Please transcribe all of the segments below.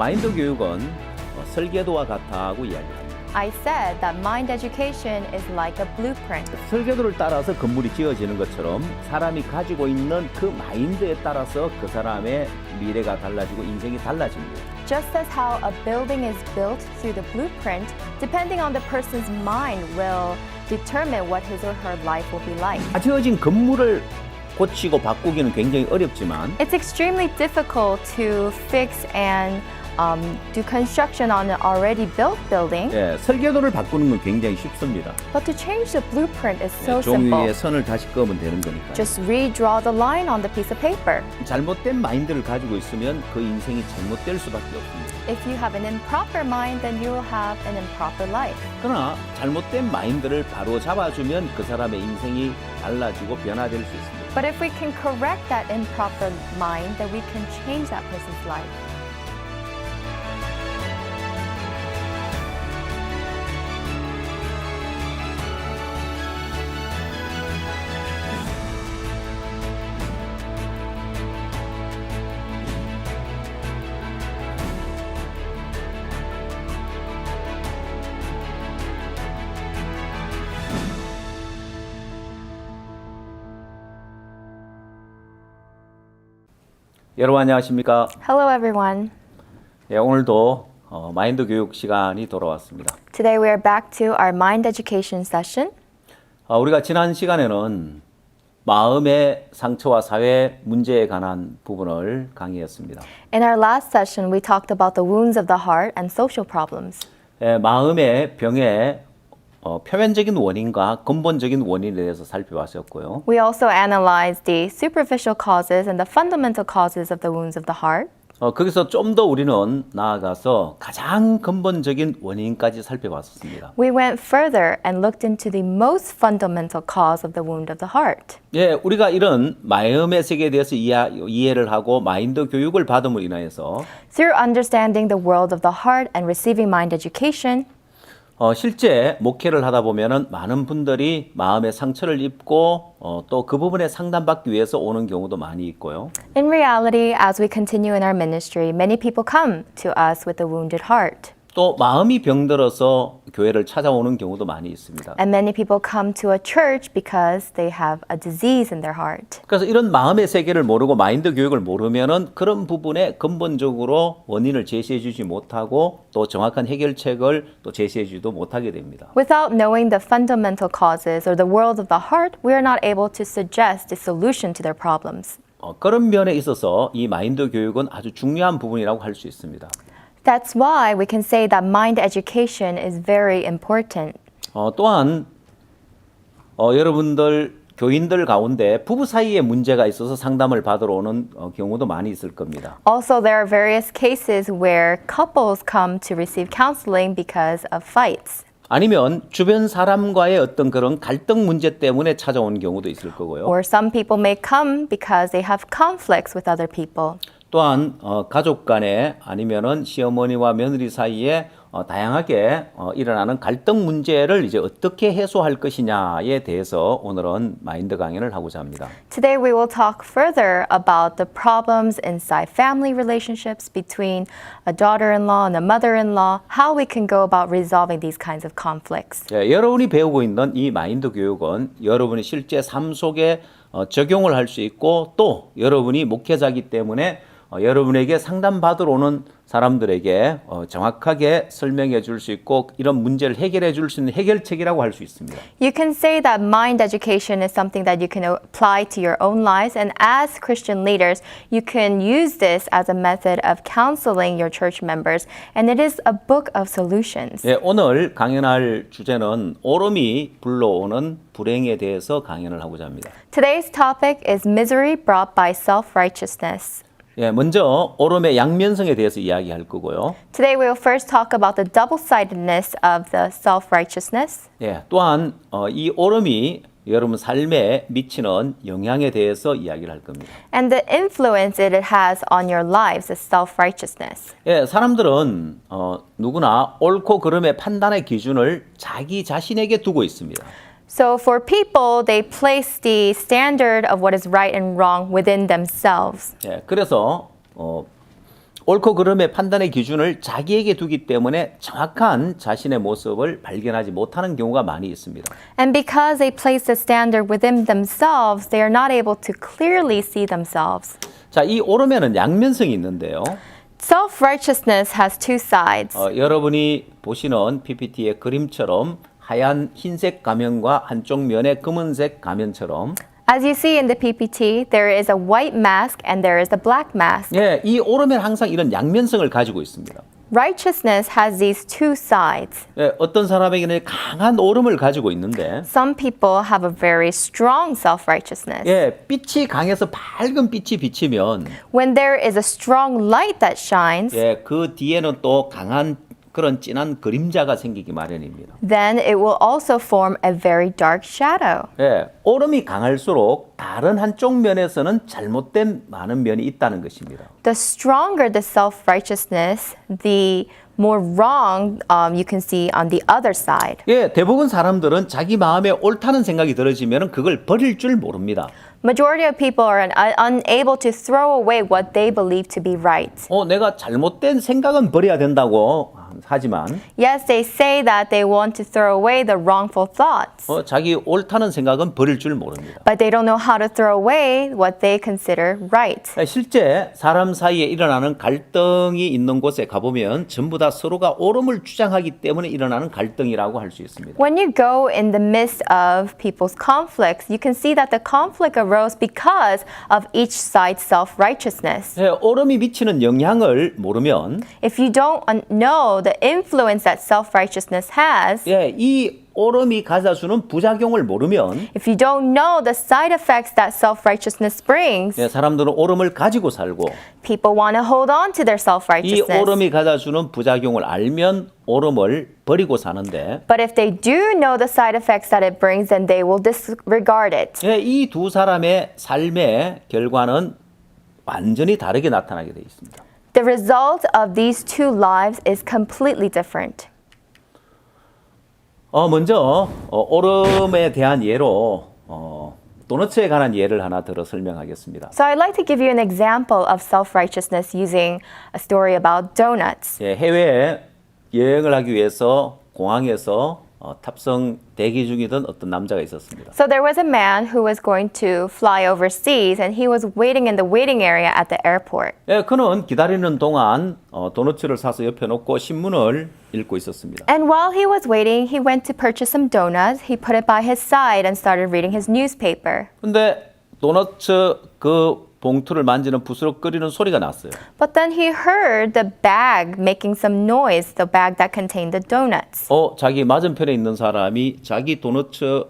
마인드 교육은 설계도와 같다고 이야기합니다. I said that mind education is like a blueprint. 설계도를 따라서 건물이 지어지는 것처럼 사람이 가지고 있는 그 마인드에 따라서 그 사람의 미래가 달라지고 인생이 달라집니다. Just as how a building is built through the blueprint, depending on the person's mind will determine what his or her life will be like. 다 지어진 건물을 고치고 바꾸기는 굉장히 어렵지만 It's extremely difficult to fix and do construction on an already built building, 설계도를 바꾸는 건 굉장히 쉽습니다. but to change the blueprint is so 종이 simple. 위에 선을 다시 그으면 되는 거니까. Just redraw the line on the piece of paper. 잘못된 마인드를 가지고 있으면 그 인생이 잘못될 수밖에 없습니다. If you have an improper mind, then you will have an improper life. 그러나 잘못된 마인드를 바로 잡아주면 그 사람의 인생이 달라지고 변화될 수 있습니다. But if we can correct that improper mind, then we can change that person's life. 여러분 안녕하십니까? Hello, everyone. 오늘도 마인드 교육 시간이 돌아왔습니다. Today we are back to our mind education session. 우리가 지난 시간에는 마음의 상처와 사회 문제에 관한 부분을 강의했습니다. In our last session, we talked about the wounds of the heart and social problems. 마음의 병의 표면적인 원인과 근본적인 원인에 대해서 살펴봤었고요. We also analyzed the superficial causes and the fundamental causes of the wounds of the heart. 거기서 좀 더 우리는 나아가서 가장 근본적인 원인까지 살펴봤었습니다. We went further and looked into the most fundamental cause of the wound of the heart. 우리가 이런 마음의 세계에 대해서 이해를 하고 마인드 교육을 받음으로 인하여서 Through understanding the world of the heart and receiving mind education, 실제 목회를 하다 보면은 많은 분들이 마음의 상처를 입고 또 그 부분에 상담받기 위해서 오는 경우도 많이 있고요. in reality, as we continue in our ministry, many people come to us with a wounded heart. 또 마음이 병들어서 교회를 찾아오는 경우도 많이 있습니다. And many people come to a church because they have a disease in their heart. 그래서 이런 마음의 세계를 모르고 마인드 교육을 모르면은 그런 부분에 근본적으로 원인을 제시해 주지 못하고 또 정확한 해결책을 또 제시해 주지도 못하게 됩니다. Without knowing the fundamental causes or the world of the heart, we are not able to suggest a solution to their problems. 그런 면에 있어서 이 마인드 교육은 아주 중요한 부분이라고 할 수 있습니다. That's why we can say that mind education is very important. 또한 여러분들 교인들 가운데 부부 사이에 문제가 있어서 상담을 받으러 오는 경우도 많이 있을 겁니다. Also, there are various cases where couples come to receive counseling because of fights. 아니면 주변 사람과의 어떤 그런 갈등 문제 때문에 찾아오는 경우도 있을 거고요. Or some people may come because they have conflicts with other people. 또한 가족 간에 아니면은 시어머니와 며느리 사이에 다양하게 일어나는 갈등 문제를 이제 어떻게 해소할 것이냐에 대해서 오늘은 마인드 강연을 하고자 합니다. Today we will talk further about the problems inside family relationships between a daughter-in-law and a mother-in-law, how we can go about resolving these kinds of conflicts. 여러분이 배우고 있는 이 마인드 교육은 여러분이 실제 삶 속에 적용을 할 수 있고 또 여러분이 목회자이기 때문에 여러분에게 상담받으러 오는 사람들에게 정확하게 설명해 줄 수 있고 이런 문제를 해결해 줄 수 있는 해결책이라고 할 수 있습니다. You can say that mind education is something that you can apply to your own lives, and as Christian leaders, you can use this as a method of counseling your church members, and it is a book of solutions. 오늘 강연할 주제는 오름이 불러오는 불행에 대해서 강연을 하고자 합니다. Today's topic is misery brought by self-righteousness. 먼저 오름의 양면성에 대해서 이야기할 거고요. Today we will first talk about the double-sidedness of the self-righteousness. 또한 이 오름이 여러분 삶에 미치는 영향에 대해서 이야기를 할 겁니다. And the influence it has on your lives is self-righteousness. 사람들은 누구나 옳고 그름의 판단의 기준을 자기 자신에게 두고 있습니다. So for people, they place the standard of what is right and wrong within themselves. 그래서 옳고 그름의 판단의 기준을 자기에게 두기 때문에 정확한 자신의 모습을 발견하지 못하는 경우가 많이 있습니다. And because they place the standard within themselves, they are not able to clearly see themselves. 자, 이 옳음에는 양면성이 있는데요. Self-righteousness has two sides. 여러분이 보시는 PPT의 그림처럼 하얀 흰색 가면과 한쪽 면의 검은색 가면처럼 As you see in the PPT, there is a white mask and there is a black mask. 예, 이 옳음에는 항상 이런 양면성을 가지고 있습니다. Righteousness has these two sides. 예, 어떤 사람에게는 강한 옳음을 가지고 있는데 Some people have a very strong self-righteousness. 예, 빛이 강해서 밝은 빛이 비치면 When there is a strong light that shines, 예, 그 뒤에는 또 강한 그런 진한 그림자가 생기기 마련입니다. then it will also form a very dark shadow. 예, 옳음이 강할수록 다른 한쪽 면에서는 잘못된 많은 면이 있다는 것입니다. The stronger the self-righteousness, the more wrong you can see on the other side. 예, 대부분 사람들은 자기 마음에 옳다는 생각이 들어지면 그걸 버릴 줄 모릅니다. Majority of people are unable to throw away what they believe to be right. 내가 잘못된 생각은 버려야 된다고 하지만 Yes, they say that they want to throw away the wrongful thoughts, 자기 옳다는 생각은 버릴 줄 모릅니다. but they don't know how to throw away what they consider right. 실제 사람 사이에 일어나는 갈등이 있는 곳에 가보면 전부 다 서로가 옳음을 주장하기 때문에 일어나는 갈등이라고 할 수 있습니다. When you go in the midst of people's conflicts, you can see that the conflict arose because of each side's self-righteousness. 예, 옳음이 미치는 영향을 모르면 If you don't know the influence that self-righteousness has, 예, 이 옳음이 가져주는 부작용을 모르면 if you don't know the side effects that self-righteousness brings, 예, 사람들은 옳음을 가지고 살고 people want to hold on to their 이 self-righteousness. 옳음이 가져주는 부작용을 알면 옳음을 버리고 사는데 But if they do know the side effects that it brings, then they will disregard it. 예, 이 두 사람의 삶의 결과는 완전히 다르게 나타나게 되어 있습니다. The result of these two lives is completely different. 먼저 옳음에 대한 예로 도너츠에 관한 예를 하나 들어 설명하겠습니다. So I'd like to give you an example of self-righteousness using a story about donuts. 예, 해외에 여행을 하기 위해서 공항에서 탑승 대기 중이던 어떤 남자가 있었습니다. So there was a man who was going to fly overseas and he was waiting in the waiting area at the airport. 예, 그는 기다리는 동안 도너츠를 사서 옆에 놓고 신문을 읽고 있었습니다. And while he was waiting, he went to purchase some donuts. He put it by his side and started reading his newspaper. 근데 도너츠 그 봉투를 만지는 부스럭거리는 소리가 났어요. But then he heard the bag making some noise, the bag that contained the donuts. 자기 맞은편에 있는 사람이 자기 도너츠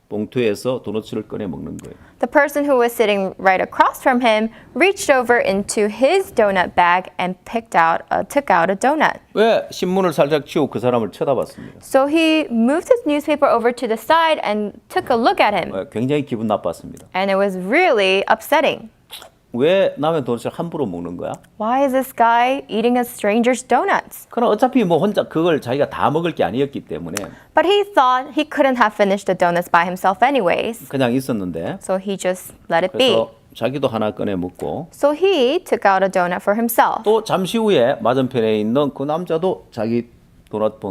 봉투에서 도너츠를 꺼내 먹는 거예요. The person who was sitting right across from him reached over into his donut bag and took out a donut. 왜 신문을 살짝 치우고 그 사람을 쳐다봤습니다. So he moved his newspaper over to the side and took a look at him. 굉장히 기분 나빴습니다. And it was really upsetting. 왜 남의 도너츠를 함부로 먹는 거야? Why is this guy eating a stranger's donuts? 그럼 어차피 뭐 혼자 그걸 자기가 다 먹을 게 아니었기 때문에 But he thought he couldn't have finished the donuts by himself anyways. 그냥 있었는데 So he just let it be. 그래서 자기도 하나 꺼내 먹고 So he took out a donut for himself. 또 잠시 후에 맞은편에 있는 그 남자도 자기 도넛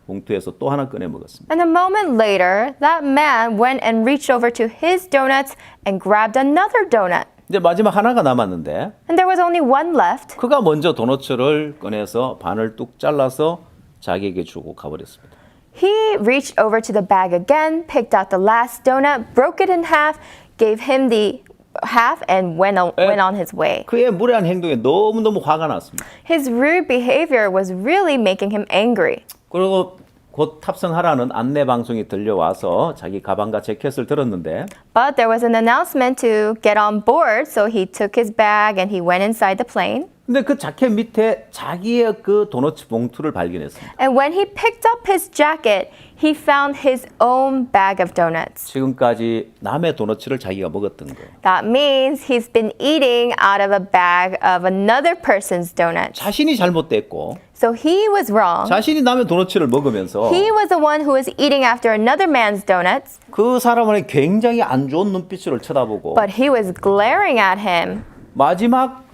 봉투에서 또 하나 꺼내 먹었습니다. And a moment later, that man went and reached over to his donuts and grabbed another donut. 이제 마지막 하나가 남았는데 And there was only one left. 그가 먼저 도너츠를 꺼내서 반을 뚝 잘라서 자기에게 주고 가버렸습니다. He reached over to the bag again, picked out the last donut, broke it in half, gave him the half, and went on his way. 그의 무례한 행동에 너무너무 화가 났습니다. His rude behavior was really making him angry. 그리고 곧 탑승하라는 안내 방송이 들려와서 자기 가방과 재킷을 들었는데 But there was an announcement to get on board, so he took his bag and he went inside the plane. 근데 그 자켓 밑에 자기의 그 도넛 봉투를 발견했습니다. And when he picked up his jacket, he found his own bag of donuts. 지금까지 남의 도넛을 자기가 먹었던 거예요. That means he's been eating out of a bag of another person's donuts. 자신이 잘못됐고 So he was wrong. 자신이 남의 도넛을 먹으면서 He was the one who was eating after another man's donuts, 그 사람은 굉장히 안 좋은 눈빛으로 쳐다보고 but he was glaring at him. 마지막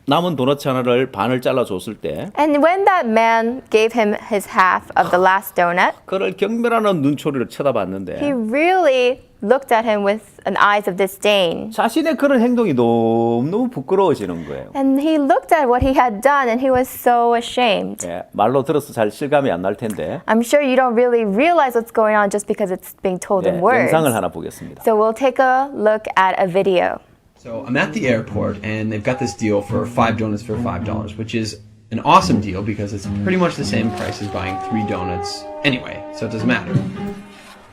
남은 도넛 하나를 반을 잘라 줬을 때 And when that man gave him his half of the last donut, 그를 경멸하는 눈초리를 he 쳐다봤는데 really looked at him with an eyes of disdain. 자신의 그런 행동이 너무너무 부끄러워지는 거예요. And he looked at what he had done and he was so ashamed. 예, 말로 들어서 잘 실감이 안 날 텐데 I'm sure you don't really realize what's going on just because it's being told 예, in words. 영상을 하나 보겠습니다. So we'll take a look at a video. So I'm at the airport and they've got this deal for 5 donuts for $5, which is an awesome deal because it's pretty much the same price as buying 3 donuts anyway, so it doesn't matter.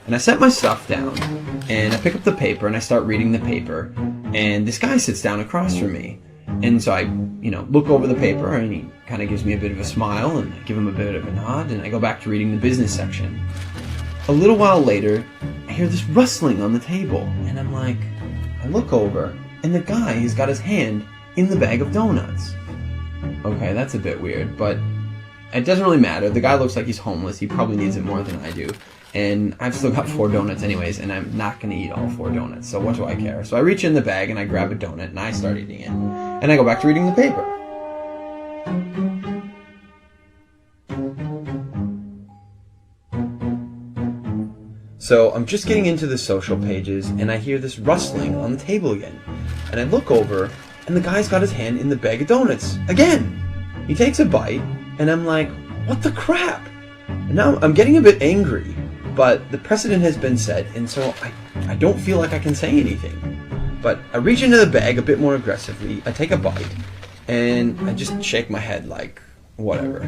And I set my stuff down and I pick up the paper and I start reading the paper and this guy sits down across from me. And so I, look over the paper and he kind of gives me a bit of a smile and I give him a bit of a nod and I go back to reading the business section. A little while later, I hear this rustling on the table and I'm like, I look over and the guy has got his hand in the bag of donuts. Okay, that's a bit weird, but it doesn't really matter. The guy looks like he's homeless. He probably needs it more than I do. And I've still got 4 donuts anyways, and I'm not going to eat all 4 donuts, so what do I care? So I reach in the bag and I grab a donut and I start eating it. And I go back to reading the paper. So I'm just getting into the social pages and I hear this rustling on the table again. And I look over and the guy's got his hand in the bag of donuts again. He takes a bite and I'm like, what the crap? And now I'm getting a bit angry, but the precedent has been set and so I don't feel like I can say anything. But I reach into the bag a bit more aggressively, I take a bite, and I just shake my head like, whatever.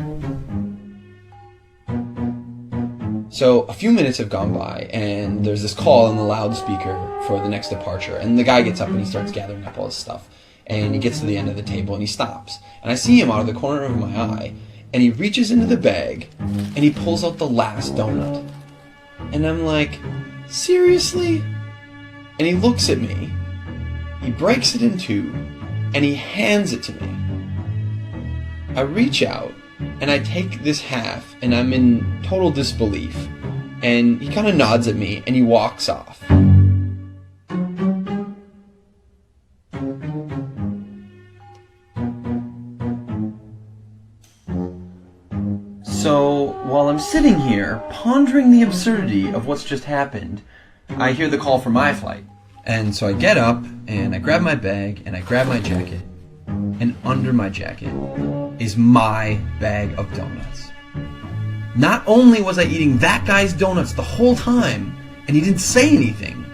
So a few minutes have gone by, and there's this call on the loudspeaker for the next departure, and the guy gets up and he starts gathering up all his stuff, and he gets to the end of the table and he stops, and I see him out of the corner of my eye, and he reaches into the bag, and he pulls out the last donut, and I'm like, seriously? And he looks at me, he breaks it in two, and he hands it to me. I reach out, and I take this half, and I'm in total disbelief. And he kind of nods at me, and he walks off. So, while I'm sitting here, pondering the absurdity of what's just happened, I hear the call for my flight. And so I get up, and I grab my bag, and I grab my jacket, and under my jacket is my bag of donuts. Not only was I eating that guy's donuts the whole time, and he didn't say anything,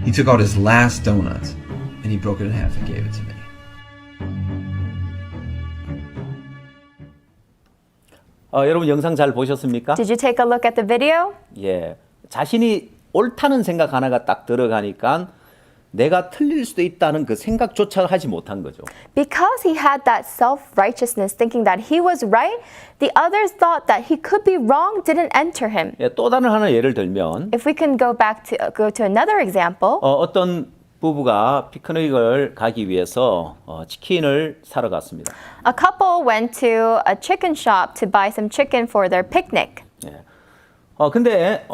he took out his last donut, and he broke it in half and gave it to me. 여러분 영상 잘 보셨습니까? Did you take a look at the video? 예, 자신이 옳다는 생각 하나가 딱 들어가니까 내가 틀릴 수도 있다는 그 생각조차 하지 못한 거죠. Because he had that self-righteousness thinking that he was right, the others thought that he could be wrong didn't enter him. 예, 또 다른 하나 예를 들면 If we can go to another example, 어떤 부부가 피크닉을 가기 위해서 치킨을 사러 갔습니다. a couple went to a chicken shop to buy some chicken for their picnic. 예. 근데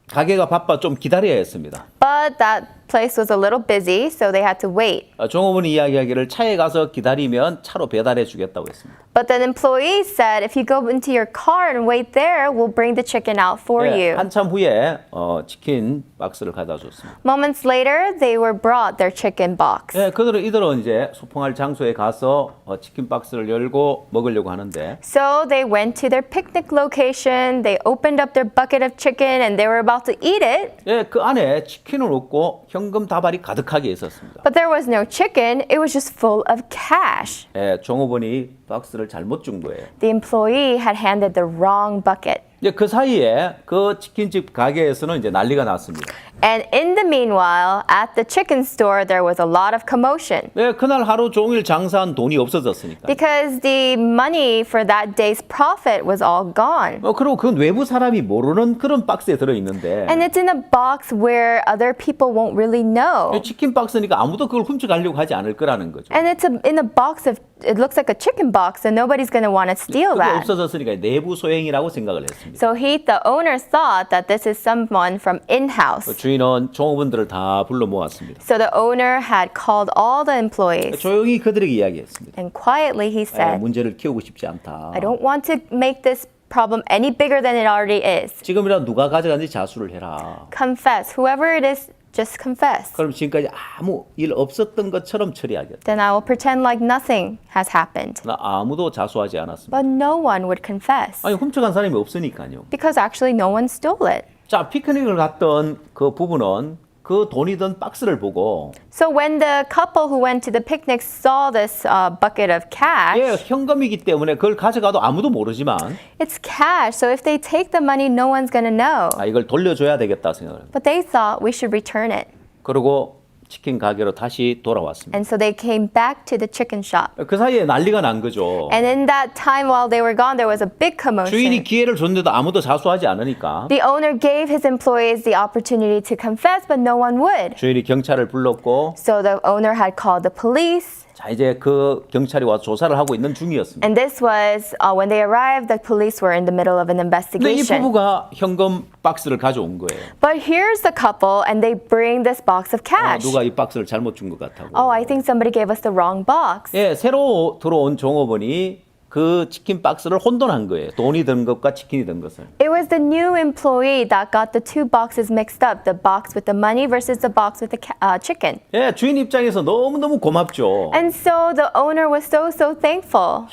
가게가 바빠 좀 기다려야 했습니다. But that place was a little busy, so they had to wait. 종업원이 이야기하기를 차에 가서 기다리면 차로 배달해 주겠다고 했습니다. But then employees said, if you go into your car and wait there, we'll bring the chicken out for 예, you. 한참 후에 치킨 박스를 가져다 줬습니다. Moments later, they were brought their chicken box. 예, 이들은 이제 소풍할 장소에 가서 치킨 박스를 열고 먹으려고 하는데 So they went to their picnic location, they opened up their bucket of chicken, and they were about to eat it. 예, 그 안에 치킨은 없고 현금 다발이 가득하게 있었습니다. But there was no chicken, it was just full of cash. 예, 종업원이 박스를 잘못 준 거예요. The employee had handed the wrong bucket. 이제 그 사이에 그 치킨집 가게에서는 이제 난리가 났습니다. And in the meanwhile, at the chicken store, there was a lot of commotion. 네, 그날 하루 종일 장사한 돈이 없어졌으니까. Because the money for that day's profit was all gone. 그리고 그 외부 사람이 모르는 그런 박스에 들어 있는데 And it's in a box where other people won't really know. 치킨 박스니까 아무도 그걸 훔쳐가려고 하지 않을 거라는 거죠. And it's in a box of it looks like a chicken box, so nobody's going to want to steal 그게 that. 없어졌으니까 내부 소행이라고 생각을 했습니다. So the owner thought that this is someone from in-house. 주인은 종업원들을 다 불러 모았습니다. So the owner had called all the employees, 조용히 그들에게 이야기했습니다. and quietly he said, 문제를 키우고 싶지 않다. I don't want to make this problem any bigger than it already is. 지금이라도 누가 가져갔는지 자수를 해라. Confess. Whoever it is, just confess. 그럼 지금까지 아무 일 없었던 것처럼 처리하겠다. Then I will pretend like nothing has happened. 나 아무도 자수하지 않았습니다. But no one would confess. 아니 훔쳐간 사람이 없으니까요. Because actually no one stole it. 자, 피크닉을 갔던 그 부부는 그 돈이 든 박스를 보고 So when the couple who went to the picnic saw this bucket of cash, 예, 현금이기 때문에 그걸 가져가도 아무도 모르지만 it's cash. So if they take the money, no one's going to know. 이걸 돌려줘야 되겠다 생각을 합니다. But they thought we should return it. 그리고 치킨 가게로 다시 돌아왔습니다. And so they came back to the chicken shop. 그 사이에 난리가 난 거죠. And in that time while they were gone, there was a big commotion. 주인이 기회를 줬는데도 아무도 자수하지 않으니까 The owner gave his employees the opportunity to confess, but no one would. 주인이 경찰을 불렀고 So the owner had called the police. 자 이제 그 경찰이 와서 조사를 하고 있는 중이었습니다. And this was when they arrived, the police were in the middle of an 근데 이 investigation. 부부가 현금 박스를 가져온 거예요. But here's the couple, and they bring this box of cash. 누가 이 박스를 잘못 준 것 같다고. Oh, I think somebody gave us the wrong box. 예, 새로 들어온 종업원이 그 치킨 박스를 혼돈한 거예요. 돈이 든 것과 치킨이 든 것을. It was the new employee that got the two boxes mixed up, the box with the money versus the box with the chicken. 예, 주인 입장에서 너무너무 고맙죠. And so the owner was so thankful.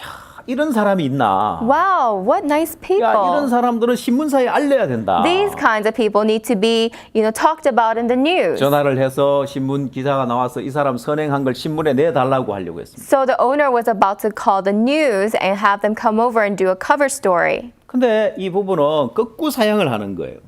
이런 사람이 있나? Wow, what nice 야, 이런 people. 사람들은 신문사에 알려야 된다. These kinds of people need to be, talked about in the news. 전화를 해서 신문 기사가 나와서 이 사람 선행한 걸 신문에 내달라고 하려고 했습니다. So the owner was about to call the news and have them come over and do a cover story. 근데 이 부분은 극구 사양을 하는 거예요.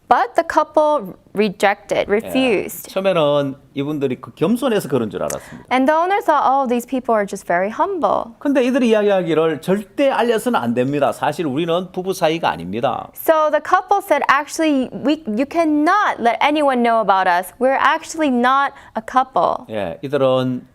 But the couple rejected, 예, refused. 처음에는 이분들이 그 겸손해서 그런 줄 알았습니다. And the owner thought, oh, these people are just very humble. 근데 이들이 이야기하기를 절대 알려서는 안 됩니다. 사실 우리는 부부 사이가 아닙니다. So the couple said, actually, you cannot let anyone know about us. We're actually not a couple. 예, 이들은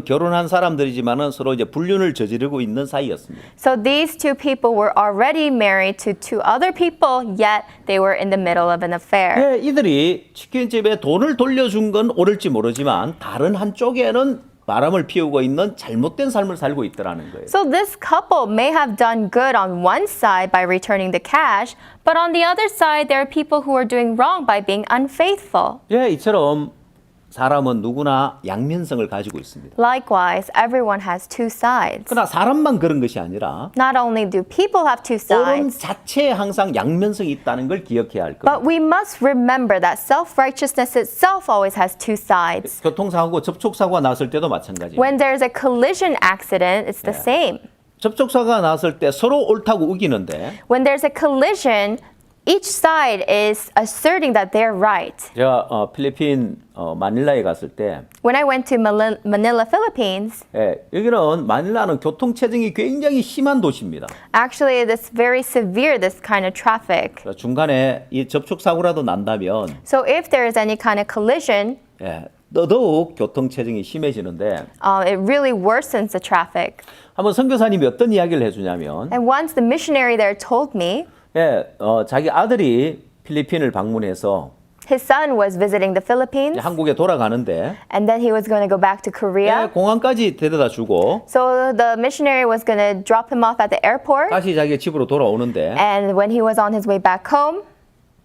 결혼한 사람들이지만은 서로 이제 불륜을 저지르고 있는 사이였습니다. So these two people were already married to two other people, yet they were in the middle of an affair. 예, 이들이 치킨집에 돈을 돌려준 건 옳을지 모르지만 다른 한쪽에는 바람을 피우고 있는 잘못된 삶을 살고 있더라는 거예요. So this couple may have done good on one side by returning the cash, but on the other side, there are people who are doing wrong by being unfaithful. 예, 이처럼 사람은 누구나 양면성을 가지고 있습니다. Likewise, everyone has two sides. 그러나 사람만 그런 것이 아니라 Not only do people have two 옳은 sides, 자체에 항상 양면성이 있다는 걸 기억해야 할 겁니다. but we must remember that self-righteousness itself always has two sides. 교통사고, 접촉사고가 났을 때도 마찬가지입니다. When there's a collision accident, it's the same. 접촉사고가 났을 때 서로 옳다고 우기는데 When there's a collision, each side is asserting that they're right. 제가 필리핀 마닐라에 갔을 때 When I went to Manila, Philippines, 예, 여기는 마닐라는 교통체증이 굉장히 심한 도시입니다. actually it's very severe, this kind of traffic. 중간에 이 접촉사고라도 난다면 So if there is any kind of collision, 예, 더더욱 교통체증이 심해지는데 it really worsens the traffic. 한번 선교사님이 어떤 이야기를 해주냐면 And once the missionary there told me, 예, 자기 아들이 필리핀을 방문해서 his son was visiting the Philippines, 이제 한국에 돌아가는데 and then he was going to go back to 예, Korea. 공항까지 데려다 주고 So the missionary was going to drop him off at the airport. 다시 자기 집으로 돌아오는데 And when he was on his way back home,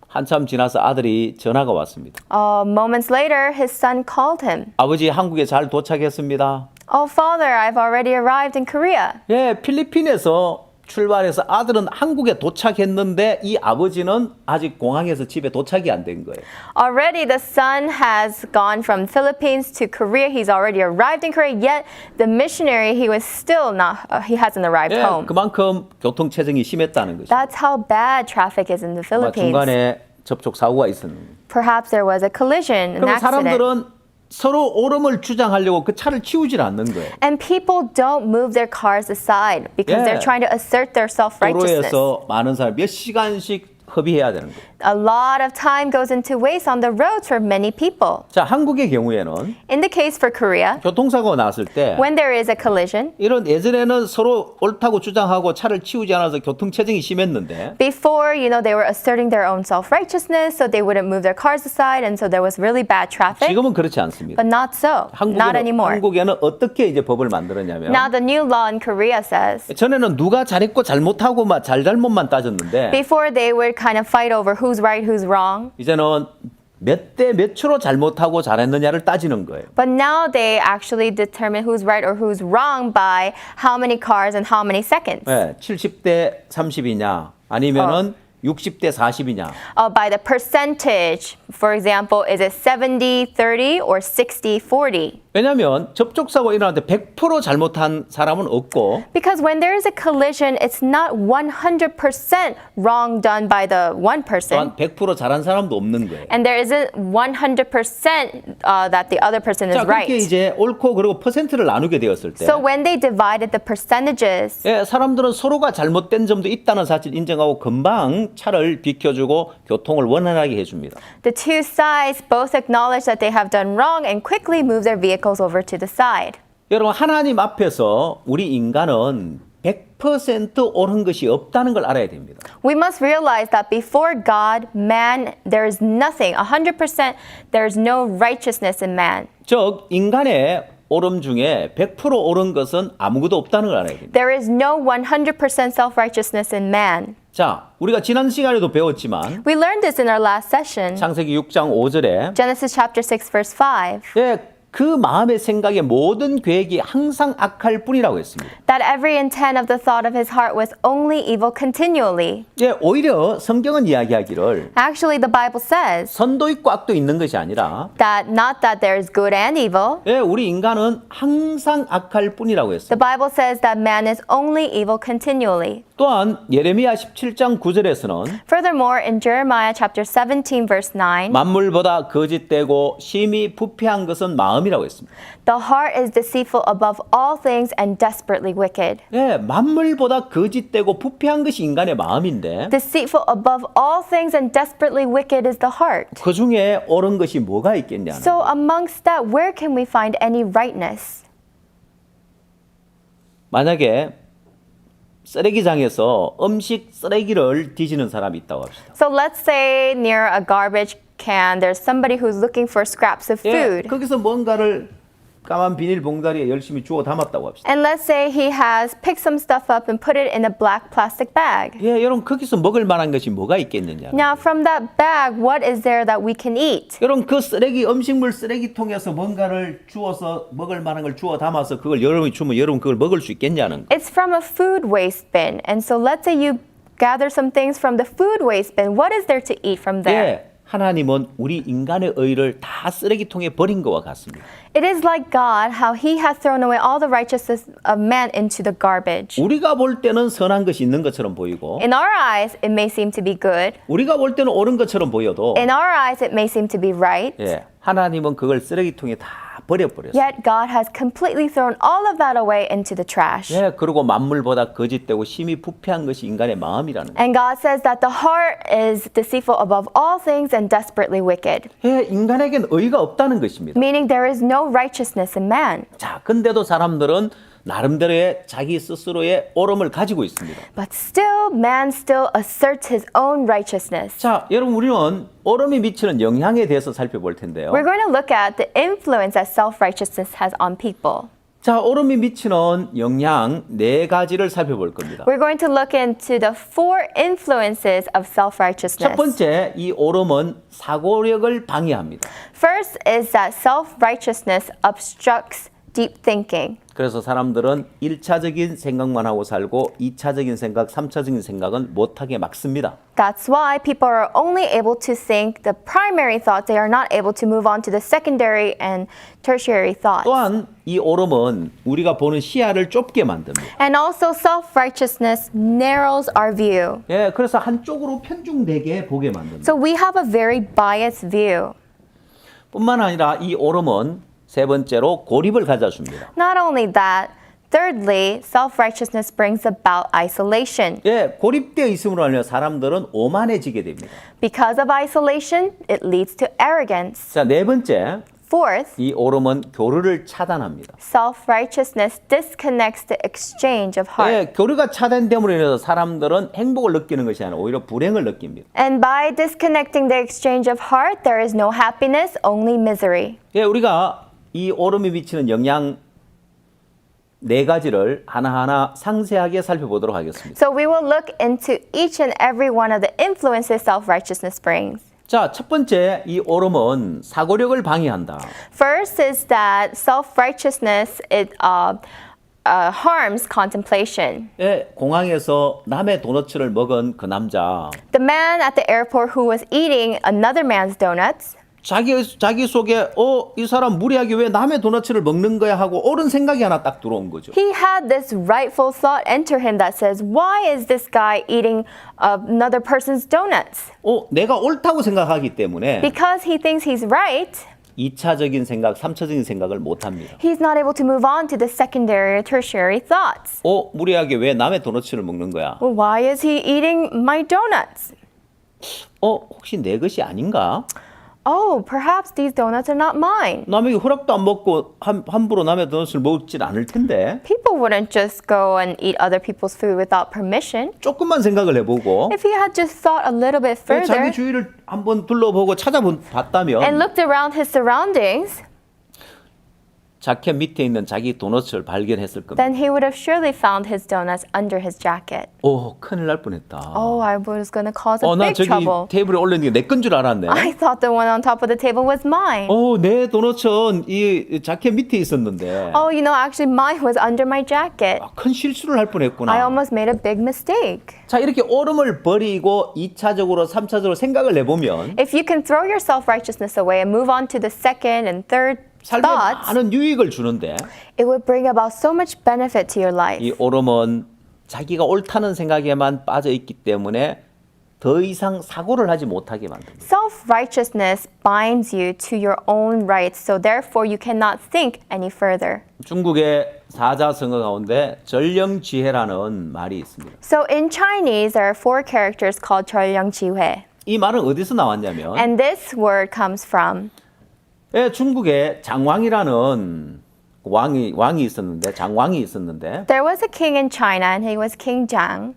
한참 지나서 아들이 전화가 왔습니다. moments later, his son called him. 아버지 한국에 잘 도착했습니다. Oh, father, I've already arrived in Korea. 예, 필리핀에서 출발해서 아들은 한국에 도착했는데 이 아버지는 아직 공항에서 집에 도착이 안 된 거예요. Already the son has gone from Philippines to Korea. He's already arrived in Korea. Yet the missionary, he was still not, he hasn't arrived 예, home. 그만큼 교통체증이 심했다는 것이죠. That's how bad traffic is in the 아마 Philippines. 중간에 접촉 사고가 있었는데. Perhaps there was a collision, an 그럼 accident. 사람들은 서로 옳음을 주장하려고 그 차를 치우질 않는 거예요. And people don't move their cars aside because Yeah. they're trying to assert their self-righteousness. 도로에서 많은 사람 몇 시간씩 협의해야 되는 거예요. A lot of time goes into waste on the roads for many people. 자, 한국의 경우에는 In the case for Korea, 교통사고가 났을 때 when there is a collision, 이런 예전에는 서로 옳다고 주장하고 차를 치우지 않아서 교통체증이 심했는데 before, they were asserting their own self-righteousness, so they wouldn't move their cars aside, and so there was really bad traffic. 지금은 그렇지 않습니다. But not so. Not anymore. 한국에는 어떻게 이제 법을 만들었냐면 Now the new law in Korea says, 전에는 누가 잘했고 잘못하고 막 잘잘못만 따졌는데 before they would kind of fight over who's right, who's wrong. 이제는 몇 대 몇 초로 잘못하고 잘했느냐를 따지는 거예요. But now they actually determine who's right or who's wrong by how many cars and how many seconds. 네, 70대 30이냐 아니면은 60대 40이냐. By the percentage, for example, is it 70-30 or 60-40? 왜냐하면 접촉사고 일어났는데 100% 잘못한 사람은 없고 Because when there is a collision, it's not 100% wrong done by the one person. 또한 100% 잘한 사람도 없는 거예요. And there isn't 100% that the other person is 자, 그렇게 right. 이제 옳고 그리고 퍼센트를 나누게 되었을 때 So when they divided the percentages, 예, 사람들은 서로가 잘못된 점도 있다는 사실 인정하고 금방 차를 비켜주고 교통을 원활하게 해줍니다. the two sides both acknowledge that they have done wrong and quickly move their vehicles over to the side. 여러분 하나님 앞에서 우리 인간은 100% 옳은 것이 없다는 걸 알아야 됩니다. We must realize that before God, man, there is nothing, 100%, there is no righteousness in man. 즉 인간의 옳음 중에 100% 옳은 것은 아무것도 없다는 걸 알아야 됩니다. There is no 100% self-righteousness in man. 자, 우리가 지난 시간에도 배웠지만 We learned this in our last session, 창세기 6장 5절에 Genesis chapter 6, verse 5, 예, 그 마음의 생각의 모든 계획이 항상 악할 뿐이라고 했습니다. that every intent of the thought of his heart was only evil continually. 예, 오히려 성경은 이야기하기를 Actually, the Bible says 선도 있고 악도 있는 것이 아니라 that not that there is good and evil. 예, 우리 인간은 항상 악할 뿐이라고 The 했습니다. Bible says that man is only evil continually. 또한 예레미야 17장 9절에서는 Furthermore, in Jeremiah chapter 17, verse 9, 만물보다 거짓되고 심히 부패한 것은 마음이라고 했습니다. the heart is deceitful above all things and desperately wicked. 예, 만물보다 거짓되고 부패한 것이 인간의 마음인데 Deceitful above all things and desperately wicked is the heart. 그 중에 옳은 것이 뭐가 있겠냐는 So amongst that, where can we find any rightness? 만약에 쓰레기장에서 음식 쓰레기를 뒤지는 사람이 있다고 합시다. So let's say near a garbage can, there's somebody who's looking for scraps of 예, food. 거기서 뭔가를 까만 비닐 봉다리에 열심히 주워 담았다고 합시다. And let's say he has picked some stuff up and put it in a black plastic bag. 예, 여러분 거기서 먹을 만한 것이 뭐가 있겠느냐? Now, from that bag, what is there that we can eat? 여러분 그 쓰레기 음식물 쓰레기통에서 뭔가를 주워서 먹을 만한 걸 주워 담아서 그걸 여러분이 주면 여러분 그걸 먹을 수 있겠냐는 거. It's from a food waste bin. And so let's say you gather some things from the food waste bin. What is there to eat from there? 예, 하나님은 우리 인간의 의를 다 쓰레기통에 버린 것과 같습니다. It is like God, how he has thrown away all the righteousness of man into the garbage. 우리가 볼 때는 선한 것이 있는 것처럼 보이고 In our eyes, it may seem to be good. 우리가 볼 때는 옳은 것처럼 보여도 In our eyes, it may seem to be right. 예, 하나님은 그걸 쓰레기통에 다 버려버렸어요. Yet God has completely thrown all of that away into the trash. 예, 그리고 만물보다 거짓되고 심히 부패한 것이 인간의 마음이라는 거예요. And God says that the heart is deceitful above all things and desperately wicked. 예, 인간에겐 의가 없다는 것입니다. Meaning there is no righteousness in man. 자, 근데도 사람들은 나름대로의 자기 스스로의 옳음을 가지고 있습니다. But still, man still asserts his own righteousness. 자, 여러분 우리는 옳음이 미치는 영향에 대해서 살펴볼 텐데요. We're going to look at the influence that self-righteousness has on people. 자, 옳음이 미치는 영향 네 가지를 살펴볼 겁니다. We're going to look into the 4 influences of 첫 self-righteousness. 번째, 이 옳음은 사고력을 방해합니다. First is that self-righteousness obstructs deep thinking. 그래서 사람들은 1차적인 생각만 하고 살고 2차적인 생각, 3차적인 생각은 못하게 막습니다. That's why people are only able to think the primary thoughts. They are not able to move on to the secondary and tertiary thoughts. 또한 이 옳음은 우리가 보는 시야를 좁게 만듭니다. And also self-righteousness narrows our view. 예, 그래서 한쪽으로 편중되게 보게 만듭니다. So we have a very biased view. 뿐만 아니라 이 옳음은 세 번째로 고립을 가져줍니다. Not only that, Thirdly, self-righteousness brings about isolation. 예, 고립되어 있음으로 인해 사람들은 오만해지게 됩니다. Because of isolation, it leads to arrogance. 자, 네 번째, Fourth, 이 오름은 교류를 차단합니다. self-righteousness disconnects the exchange of heart. 예, 교류가 차단됨으로 인해서 사람들은 행복을 느끼는 것이 아니라 오히려 불행을 느낍니다. And by disconnecting the exchange of heart, there is no happiness, only misery. 예, 우리가 이 오름이 미치는 영향 네 가지를 하나하나 상세하게 살펴보도록 하겠습니다. So we will look into each and every one of the influences self-righteousness brings. 자, 첫 번째 이 오름은 사고력을 방해한다. First is that self-righteousness harms contemplation. 예, 공항에서 남의 도너츠를 먹은 그 남자, The man at the airport who was eating another man's donuts, 자기 속에 이 사람 무리하게 왜 남의 도너츠를 먹는 거야 하고 옳은 생각이 하나 딱 들어온 거죠. he had this rightful thought enter him that says, why is this guy eating another person's donuts? 내가 옳다고 생각하기 때문에 Because he thinks he's right, 2차적인 생각, 3차적인 생각을 못 합니다. he's not able to move on to the secondary or tertiary thoughts. 무리하게 왜 남의 도너츠를 먹는 거야? Well, why is he eating my donuts? 혹시 내 것이 아닌가? Oh, perhaps these donuts are not mine. 남에게 허락도 안 먹고 함부로 남의 도넛을 먹질 않을 텐데 People wouldn't just go and eat other people's food without permission. 조금만 생각을 해보고 If he had just thought a little bit 자기 further 주위를 한번 둘러보고 and 찾아봤다면 looked around his surroundings, 자켓 밑에 있는 자기 도넛을 발견했을 겁니다. then he would have surely found his donuts under his jacket. 큰일 날 뻔했다. Oh, I was going to cause a 나 big 저기 trouble. 테이블에 올려있는 게 내 건 줄 알았네. I thought the one on top of the table was mine. 내 도넛은 이 자켓 밑에 있었는데 Oh, actually mine was under my jacket. 큰 실수를 할 I 뻔했구나. almost made a big mistake. 자, 이렇게 오름을 버리고 2차적으로 3차적으로 생각을 해보면 If you can throw your self-righteousness away and move on to the second and third 삶에 thoughts, 많은 유익을 주는데 it would bring about so much benefit to your life. 이 오름은 자기가 옳다는 생각에만 빠져 있기 때문에 더 이상 사고를 하지 못하게 만듭니다. Self-righteousness binds you to your own rights, so therefore you cannot think any further. 중국의 사자성어 가운데 전령지혜라는 말이 있습니다. So in Chinese, there are four characters called 전령지회. 이 말은 어디서 나왔냐면 And this word comes from 중국에 장왕이라는 왕이 있었는데 장왕이 있었는데 there was a king in China and he was King Jiang.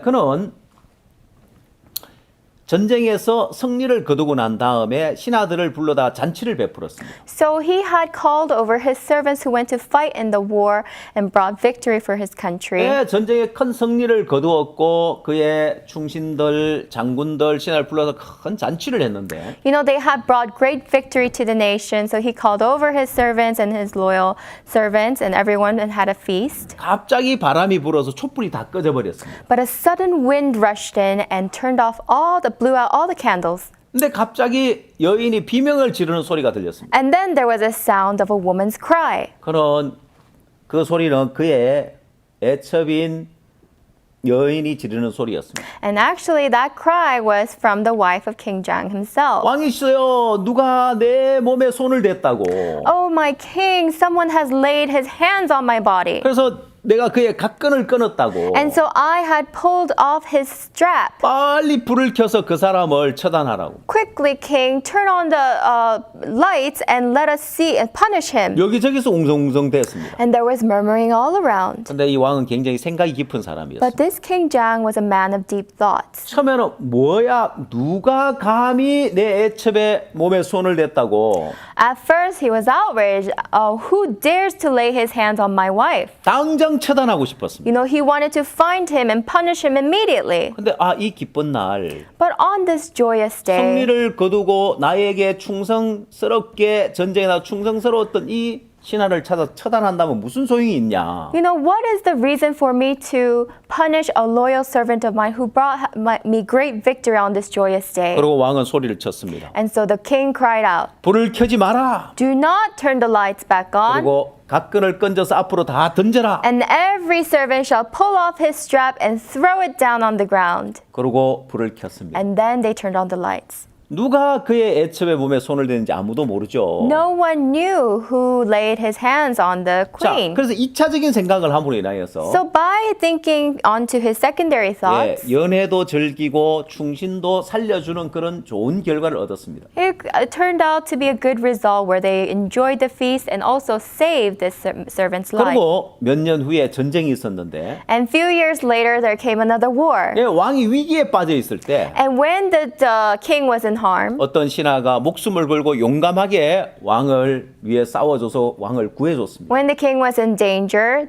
그는 전쟁에서 승리를 거두고 난 다음에 신하들을 불러다 잔치를 베풀었습니다. So he had called over his servants who went to fight in the war and brought victory for his country. 전쟁에 큰 승리를 거두었고 그의 충신들, 장군들, 신하를 불러서 큰 잔치를 했는데 They had brought great victory to the nation, so he called over his servants and his loyal servants and everyone and had a feast. 갑자기 바람이 불어서 촛불이 다 꺼져 버렸습니다. But a sudden wind rushed in and blew out all the candles. 근데 갑자기 여인이 비명을 지르는 소리가 들렸습니다. And then there was a sound of a woman's cry. 그 소리는 그의 애첩인 여인이 지르는 소리였습니다. And actually that cry was from the wife of King Jiang himself. 왕이시여, 누가 내 몸에 손을 댔다고. Oh my king, someone has laid his hands on my body. 그래서 내가 그의 각근을 끊었다고. And so I had pulled off his strap. 빨리 불을 켜서 그 사람을 처단하라고. Quickly, king, turn on the lights and let us see and punish him. 여기저기서 웅성웅성 됐습니다. And there was murmuring all around. 근데 이 왕은 굉장히 생각이 깊은 사람이었어요. But this King Jiang was a man of deep thoughts. 처음에는 뭐야, 누가 감히 내 애첩에 몸에 손을 댔다고. At first, he was outraged. Who dares to lay his hands on my wife? 당장 처단하고 싶었습니다. He wanted to find him and punish him immediately. 근데 이 기쁜 날 But on this joyous day, 승리를 거두고 나에게 충성스럽게 전쟁에 나 충성스러웠던 이 신하를 찾아 처단한다면 무슨 소용이 있냐? what is the reason for me to punish a loyal servant of mine who brought me great victory on this joyous day? 그리고 왕은 소리를 쳤습니다. And so the king cried out, 불을 켜지 마라. do not turn the lights back on. 그리고 각근을 건져서 앞으로 다 던져라. And every servant shall pull off his strap and throw it down on the ground. 그리고 불을 켰습니다. And then they turned on the lights. 누가 그의 애첩의 몸에 손을 대는지 아무도 모르죠. No one knew who laid his hands on the 자, queen. 그래서 2차적인 생각을 함으로 인하여서 So by thinking onto his secondary 예, thoughts, 연애도 즐기고 충신도 살려주는 그런 좋은 결과를 얻었습니다. it turned out to be a good result where they enjoyed the feast and also saved the servant's life. 그리고 몇 년 후에 전쟁이 있었는데 And few years later, there came another war. 예, 왕이 위기에 빠져 있을 때 And when the king was in harm, 어떤 신하가 목숨을 걸고 용감하게 왕을 위해 싸워줘서 왕을 구해줬습니다. when the king was in danger,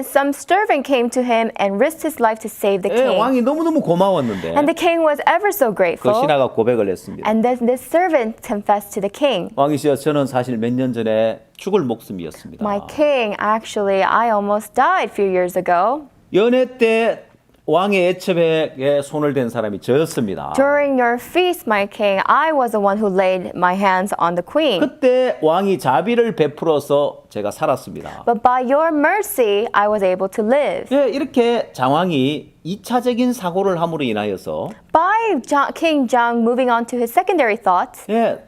some servant came to him and risked his life to save the 예, king. 왕이 너무너무 고마웠는데 And the king was ever so 그 grateful. 신하가 고백을 했습니다. And then this servant confessed to the king, 왕이시여, 저는 사실 몇 년 전에 죽을 목숨이었습니다. my king, actually, I almost died a few years ago. 연애 때 왕의 애첩에 손을 댄 사람이 저였습니다. During your feast, my king, I was the one who laid my hands on the queen. 그때 왕이 자비를 베풀어서 제가 살았습니다. But by your mercy, I was able to live. 예, 이렇게 장왕이 2차적인 사고를 함으로 인하여서 By King Jung moving on to his secondary thoughts, 예,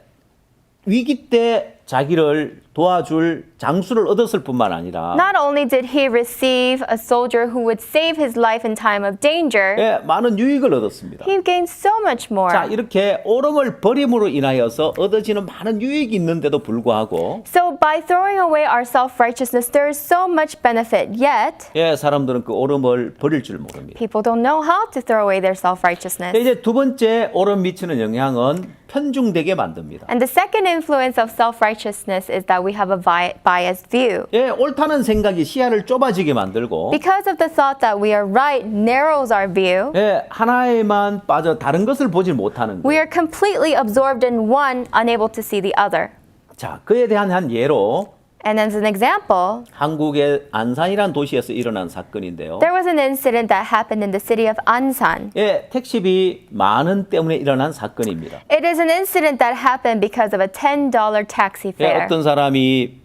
위기 때 자기를 도와줄 장수를 얻었을 뿐만 아니라 not only did he receive a soldier who would save his life in time of danger, 예, 많은 유익을 얻었습니다. he gained so much more. 자, 이렇게 오름을 버림으로 인하여서 얻어지는 많은 유익이 있는데도 불구하고 So by throwing away our self-righteousness, there is so much benefit, yet 예, 사람들은 그 오름을 버릴 줄 모릅니다. people don't know how to throw away their self-righteousness. 이제 두 번째 오름 미치는 영향은 편중되게 만듭니다. And the second influence of self-righteousness is that we have a biased view. 예, 옳다는 생각이 시야를 좁아지게 만들고 Because of the thought that we are right narrows our view, 예, 하나에만 빠져 다른 것을 보지 못하는 we 거예요. are completely absorbed in one, unable to see the other. 자, 그에 대한 한 예로 And as an example, 한국의 안산이라는 도시에서 일어난 사건인데요. there was an incident that happened in the city of Ansan. 예, 택시비 10,000원 때문에 일어난 사건입니다. It is an incident that happened because of a $10 taxi 예, fare. 어떤 사람이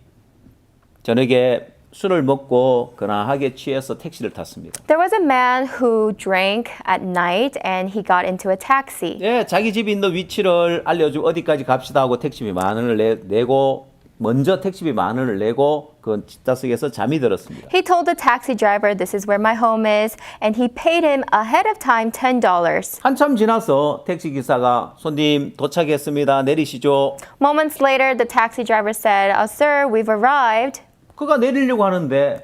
저녁에 술을 먹고 근하하게 취해서 택시를 탔습니다. There was a man who drank at night and he got into a taxi. 예, 자기 집이 있는 위치를 알려주고 어디까지 갑시다 하고 택시비 10,000원을 내고 먼저 택시비 10,000원을 내고 그 뒷좌석에서 잠이 들었습니다. He told the taxi driver, "This is where my home is," and he paid him ahead of time $10. 한참 지나서 택시 기사가 손님 도착했습니다. 내리시죠. Moments later, the taxi driver said, "Sir, we've arrived." 그가 내리려고 하는데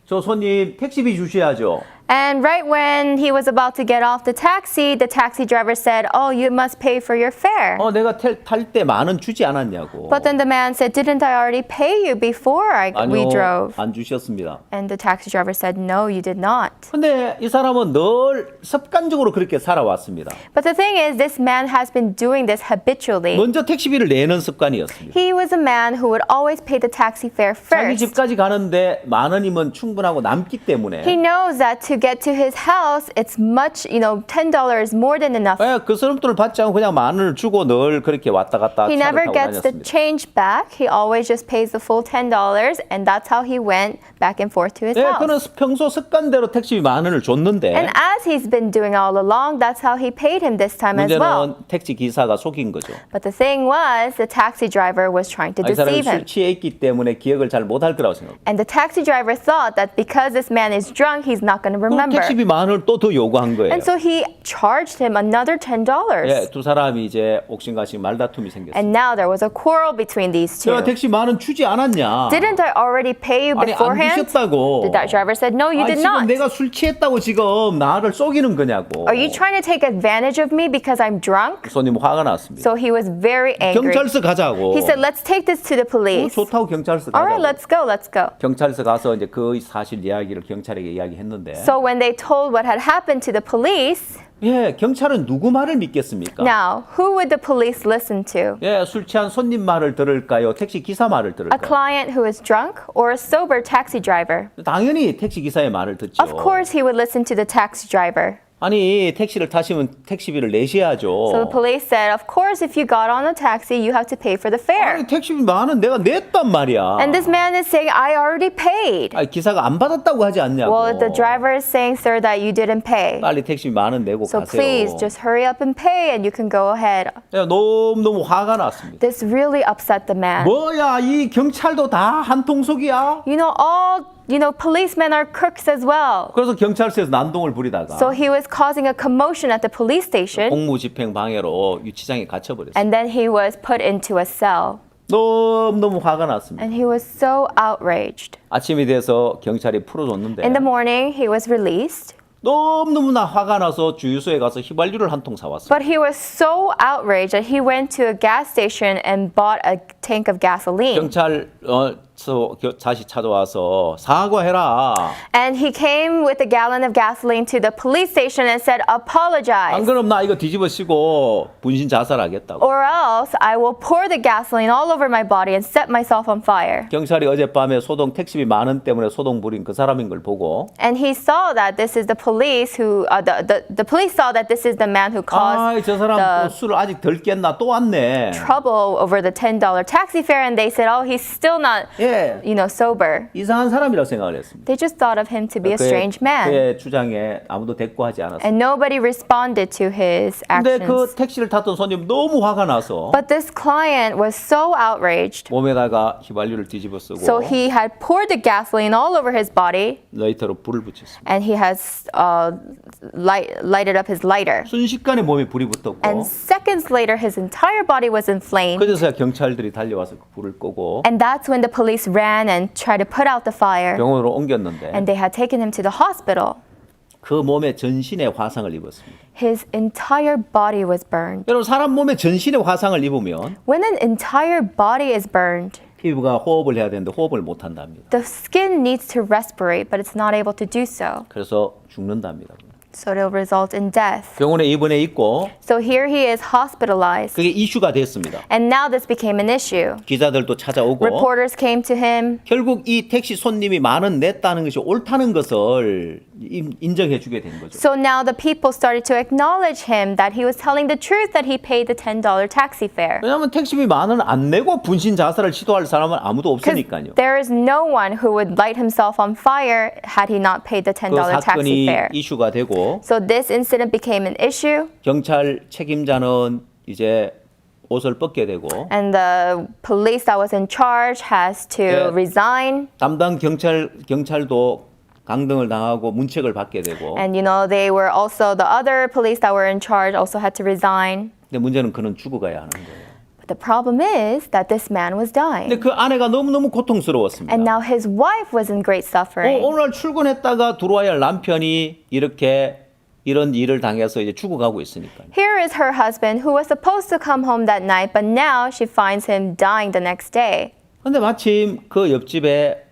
저 손님 택시비 주셔야죠. And right when he was about to get off the taxi driver said, "Oh, you must pay for your fare." 내가 탈 때 10,000원 주지 않았냐고. But then the man said, "Didn't I already pay you before we 아니요, drove?" 안 주셨습니다. And the taxi driver said, "No, you did not." 근데 이 사람은 늘 습관적으로 그렇게 살아왔습니다. But the thing is, this man has been doing this habitually. 먼저 택시비를 내는 습관이었습니다. He was a man who would always pay the taxi fare 자기 first. 집까지 가는데 10,000원이면 충분하고 남기 때문에 He knows that to get to his house, it's much, $10 is more than enough. 그 사람들을 받지 않고 그냥 10,000원을 주고 늘 그렇게 왔다 갔다 He 차를 never 타고 gets the 다녔습니다. change back. He always just pays the full $10, and that's how he went back and forth to his 그는 house. 평소 습관대로 택시비 10,000원을 줬는데 And as he's been doing all along, that's how he paid him this time as well. 문제는 택시 기사가 속인 거죠. But the thing was, the taxi driver was trying to 이 사람이 deceive 술 him. 취해 있기 때문에 기억을 잘 못할 거라고 생각합니다. And the taxi driver thought that because this man is drunk, he's not going to 그럼 remember. 택시비 10,000원을 또 더 요구한 거예요. And so he charged him another $10. 두 사람이 이제 옥신각신 말다툼이 생겼어요. And now there was a quarrel between these two. 제가 택시 10,000원 주지 않았냐? Didn't I already pay you 아니, 안 beforehand? 주셨다고. The driver said, "No, you 아니, did 지금 not." 내가 술 취했다고 지금 나를 속이는 거냐고. Are you trying to take advantage of me because I'm drunk? 손님 화가 났습니다. So he was very angry. 경찰서 가자고. He said, "Let's take this to the police." 좋다고 경찰서 All 가자고. right, let's go, let's go. 경찰서 가서 이제 그 사실 이야기를 경찰에게 이야기했는데 So when they told what had happened to the police, 경찰은 누구 말을 믿겠습니까? now who would the police listen to? 술 취한 손님 말을 들을까요? 택시 기사 말을 A 들을까요? client who is drunk or a sober taxi driver? 당연히 택시 기사의 말을 듣죠. Of course he would listen to the taxi driver. 아니 택시를 타시면 택시비를 내셔야죠. So the police said, of course, if you got on a taxi, you have to pay for the fare. 아니 택시비 만원 내가 냈단 말이야. And this man is saying, I already paid. 아니 기사가 안 받았다고 하지 않냐고. Well, the driver is saying, sir, that you didn't pay. 빨리 택시비 만원 내고 So 가세요. please just hurry up and pay and you can go ahead. 내가 너무 화가 났습니다. This really upset the man. 뭐야 이 경찰도 다 한통속이야? Policemen are crooks as well. 그래서 경찰서에서 난동을 부리다가 So he was causing a commotion at the police station 공무집행 방해로 유치장에 갇혀버렸어요. and then he was put into a cell. 너무 화가 났습니다. And he was so outraged. 아침이 돼서 경찰이 풀어줬는데 In the morning, he was released. 너무나 화가 나서 주유소에 가서 휘발유를 한 통 사왔어요. But he was so outraged that he went to a gas station and bought a tank of gasoline. 경찰서 다시 찾아와서 사과해라. And he came with a gallon of gasoline to the police station and said, 안 apologize. 그럼 나 이거 뒤집어 씌고 분신 자살하겠다고. Or else I will pour the gasoline all over my body and set myself on fire. 경찰이 어젯밤에 소동 택시비 만원 때문에 소동 부린 그 사람인 걸 보고 And he saw that this is the police who, the police saw that this is the man who caused 저 사람 the 또 술을 아직 덜 깼나 또 왔네. trouble over the $10 taxi fare. And they said, oh, he's still not, 예, sober. 이상한 사람이라고 생각을 했습니다. They just thought of him to be a strange man. 그의 주장에 아무도 대꾸하지 않았어요. And nobody responded to his 근데 그 actions. 택시를 탔던 손님 너무 화가 나서 But this client was so outraged. 몸에다가 휘발유를 뒤집어 쓰고 So he had poured the gasoline all over his body 라이터로 불을 붙였습니다. and he has lighted up his lighter. 순식간에 몸에 불이 붙었고 And seconds later, his entire body was inflamed. 그래서 경찰들이 달려와서 그 불을 끄고 And that's when the police ran and tried to put out the fire. 병원으로 옮겼는데 And they had taken him to the hospital. 그 몸에 전신에 화상을 입었습니다. His entire body was burned. 여러분 사람 몸에 전신에 화상을 입으면 When an entire body is burned, 피부가 호흡을 해야 되는데 호흡을 못 한답니다. the skin needs to respirate, but it's not able to do so. 그래서 죽는답니다. So it'll result in death. 병원에 입원해 있고 So here he is hospitalized. 그게 이슈가 됐습니다. And now this became an issue. 기자들도 찾아오고 Reporters came to him. 결국 이 택시 손님이 만원 냈다는 것이 옳다는 것을 인정해 주게 된 거죠. So now the people started to acknowledge him that he was telling the truth that he paid the $10 taxi fare. 왜냐하면 택시비 만원 안 내고 분신 자살을 시도할 사람은 아무도 Because 없으니까요. there is no one who would light himself on fire had he not paid the $10 그 taxi 사건이 fare. 이슈가 되고 So this incident became an issue, 경찰 책임자는 이제 옷을 벗게 되고 and the police that was in charge has to Yeah. resign. 담당 경찰도 강등을 당하고 문책을 받게 되고 And they were also, the other police that were in charge also had to resign. 근데 문제는 그는 죽어가야 하는 거예요. But the problem is that this man was dying. 근데 그 아내가 너무너무 고통스러웠습니다. And now his wife was in great suffering. 오늘 출근했다가 들어와야 할 남편이 이런 일을 당해서 이제 죽어가고 있으니까요. Here is her husband who was supposed to come home that night, but now she finds him dying the next day. 근데 마침 그 옆집에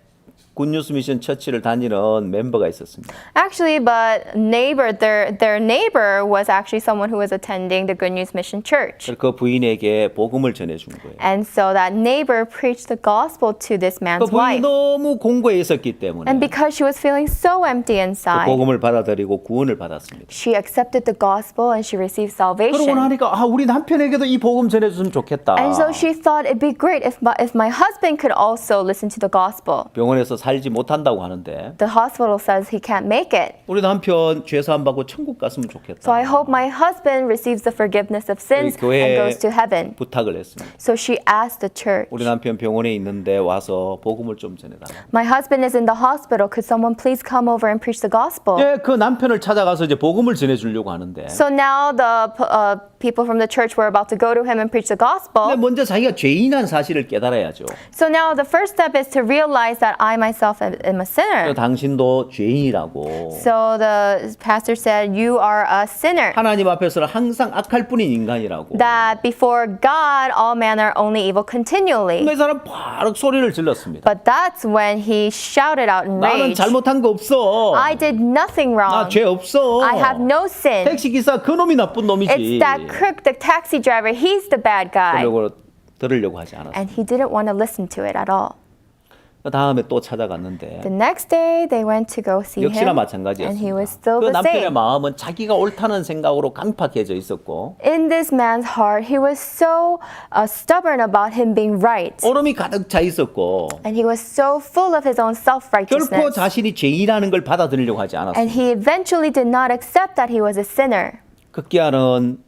굿뉴스 미션 처치를 다니는 멤버가 있었습니다. Actually, but their neighbor was actually someone who was attending the Good News Mission Church. 그래서 그 부인에게 복음을 전해준 거예요. And so that neighbor preached the gospel to this 그 man's 부인이 wife. 너무 공고해 있었기 때문에 And because she was feeling so empty 그 inside, 복음을 받아들이고 구원을 받았습니다. she accepted the gospel and she received 그러고 salvation. 나니까 우리 남편에게도 이 복음 전해줬으면 좋겠다. And so she thought it'd be great if my husband could also listen to the gospel. 병원에서 살지 못한다고 하는데 The hospital says he can't make it. 우리 남편 죄 사함 받고 천국 갔으면 좋겠다. So I hope my husband receives the forgiveness of sins 교회에 and goes to heaven. 부탁을 했습니다. So she asked the church, 우리 남편 병원에 있는데 와서 복음을 좀 전해달라. my husband is in the hospital. Could someone please come over and preach the gospel? 예, 그 남편을 찾아가서 이제 복음을 전해주려고 하는데 So now the people from the church were about to go to him and preach the 근데 gospel. 먼저 자기가 죄인한 사실을 깨달아야죠. So now the first step is to realize that I myself am a sinner. 당신도 죄인이라고. So the pastor said, you are a sinner. 하나님 앞에서는 항상 악할 뿐인 인간이라고. That before God, all men are only evil continually. 그 사람 바로 소리를 질렀습니다. But that's when he shouted out in 나는 rage. 잘못한 거 없어. I did nothing 나 wrong. 죄 없어. I have no sin. 택시 기사 그 놈이 나쁜 놈이지. It's that crook, the taxi driver. He's the bad guy. 들으려고 하지 않았어. And he didn't want to listen to it at all. 그 다음에 또 찾아갔는데 The next day, they went to go see 역시나 him, and he was 마찬가지였습니다. still 그 the 남편의 same. 마음은 자기가 옳다는 생각으로 강팍해져 있었고 In this man's heart, he was so stubborn about him being right. 오름이 가득 차 있었고 And he was so full of his own 결코 self-righteousness. 자신이 죄인이라는 걸 받아들이려고 하지 And 않았습니다. he eventually did not accept that he was a sinner. 급기야는